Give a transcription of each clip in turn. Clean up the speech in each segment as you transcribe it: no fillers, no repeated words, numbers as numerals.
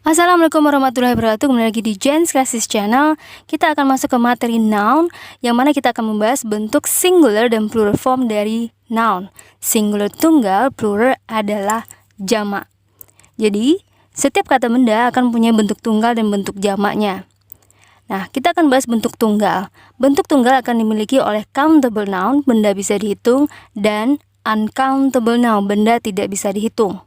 Assalamualaikum warahmatullahi wabarakatuh. Kembali lagi di Jen's Classes Channel. Kita akan masuk ke materi noun, yang mana kita akan membahas bentuk singular dan plural form dari noun. Singular tunggal, plural adalah jamak. Jadi, setiap kata benda akan punya bentuk tunggal dan bentuk jamaknya. Nah, kita akan bahas bentuk tunggal. Bentuk tunggal akan dimiliki oleh countable noun, benda bisa dihitung, dan uncountable noun, benda tidak bisa dihitung.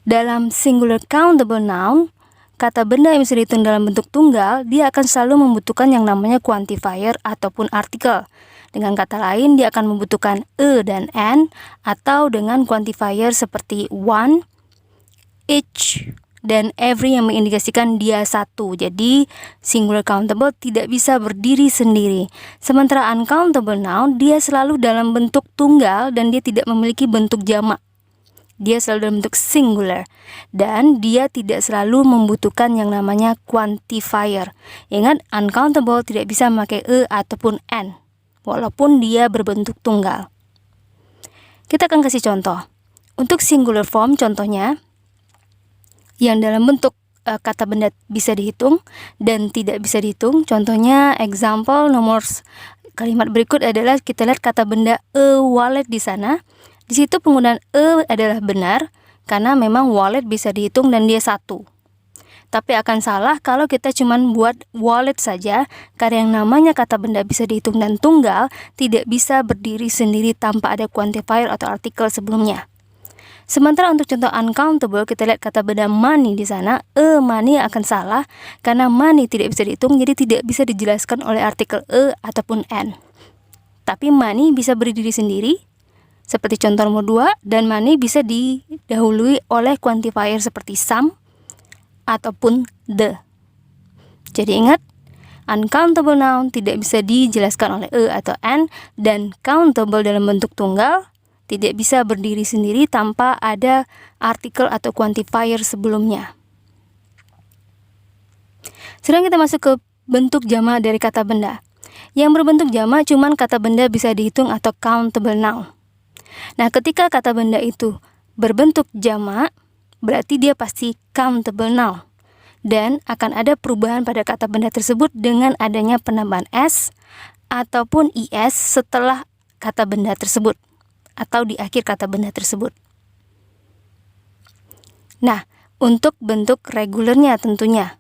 Dalam singular countable noun, kata benda yang bisa dihitung dalam bentuk tunggal, dia akan selalu membutuhkan yang namanya quantifier ataupun artikel. Dengan kata lain, dia akan membutuhkan e dan n, atau dengan quantifier seperti one, each, dan every yang mengindikasikan dia satu. Jadi, singular countable tidak bisa berdiri sendiri. Sementara uncountable noun, dia selalu dalam bentuk tunggal dan dia tidak memiliki bentuk jamak. Dia selalu dalam bentuk singular, dan dia tidak selalu membutuhkan yang namanya quantifier. Ingat, uncountable tidak bisa memakai e ataupun n, walaupun dia berbentuk tunggal. Kita akan kasih contoh. Untuk singular form, contohnya, yang dalam bentuk kata benda bisa dihitung dan tidak bisa dihitung. Contohnya, example nomor kalimat berikut adalah kita lihat kata benda a wallet di sana. Di situ penggunaan e adalah benar karena memang wallet bisa dihitung dan dia satu. Tapi akan salah kalau kita cuma buat wallet saja, karena yang namanya kata benda bisa dihitung dan tunggal tidak bisa berdiri sendiri tanpa ada quantifier atau artikel sebelumnya. Sementara untuk contoh uncountable, kita lihat kata benda money di sana, money akan salah karena money tidak bisa dihitung, jadi tidak bisa dijelaskan oleh artikel e ataupun n. Tapi money bisa berdiri sendiri, seperti contoh nomor 2, dan money bisa didahului oleh quantifier seperti some ataupun the. Jadi ingat, uncountable noun tidak bisa dijelaskan oleh e atau n, dan countable dalam bentuk tunggal tidak bisa berdiri sendiri tanpa ada artikel atau quantifier sebelumnya. Sekarang kita masuk ke bentuk jamak dari kata benda. Yang berbentuk jamak cuman kata benda bisa dihitung atau countable noun. Nah, ketika kata benda itu berbentuk jamak, berarti dia pasti countable noun. Dan akan ada perubahan pada kata benda tersebut dengan adanya penambahan s ataupun is setelah kata benda tersebut, atau di akhir kata benda tersebut. Nah, untuk bentuk regulernya tentunya.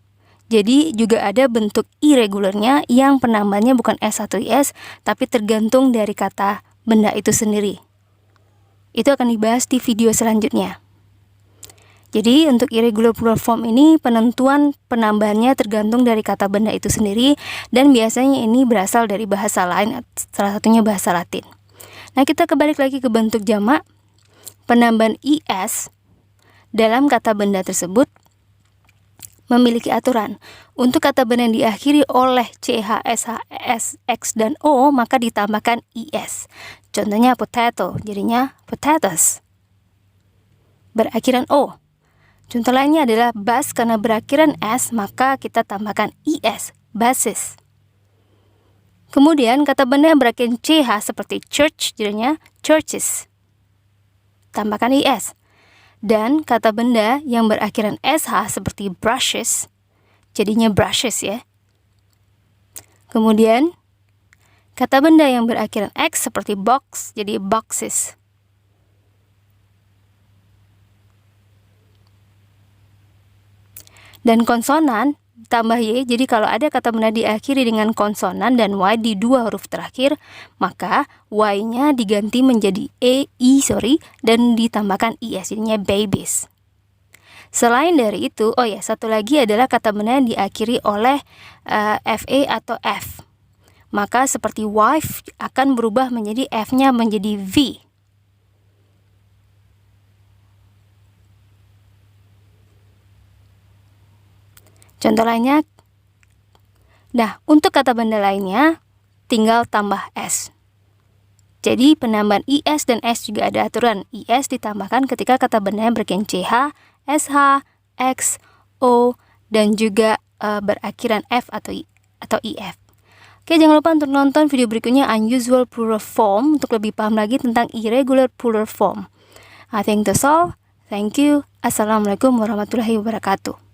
Jadi juga ada bentuk irregularnya yang penambahannya bukan s atau is, tapi tergantung dari kata benda itu sendiri. Itu akan dibahas di video selanjutnya. Jadi untuk irregular plural form ini penentuan penambahannya tergantung dari kata benda itu sendiri, dan biasanya ini berasal dari bahasa lain, salah satunya bahasa Latin. Nah, kita kebalik lagi ke bentuk jamak. Penambahan is dalam kata benda tersebut memiliki aturan. Untuk kata benda yang diakhiri oleh ch, sh, s, x, dan o, maka ditambahkan is. Contohnya potato, jadinya potatoes, berakhiran o. Contoh lainnya adalah bus, karena berakhiran s, maka kita tambahkan is, buses. Kemudian kata benda yang berakhiran ch seperti church, jadinya churches, tambahkan is. Dan kata benda yang berakhiran sh seperti brushes, jadinya brushes ya. Kemudian kata benda yang berakhiran x seperti box, jadi boxes. Dan konsonan tambah y, jadi kalau ada kata benda diakhiri dengan konsonan dan y di dua huruf terakhir, maka y-nya diganti menjadi dan ditambahkan is, jadinya babies. Selain dari itu, satu lagi adalah kata benda yang diakhiri oleh fa atau f. Maka seperti wife akan berubah menjadi f-nya menjadi v. Contoh lainnya, nah untuk kata benda lainnya tinggal tambah s. Jadi penambahan is dan s juga ada aturan. Is ditambahkan ketika kata benda yang berakhiran ch, sh, x, o, dan juga berakhiran f atau if. Oke, jangan lupa untuk nonton video berikutnya unusual plural form untuk lebih paham lagi tentang irregular plural form. I think that's all. Thank you. Assalamualaikum warahmatullahi wabarakatuh.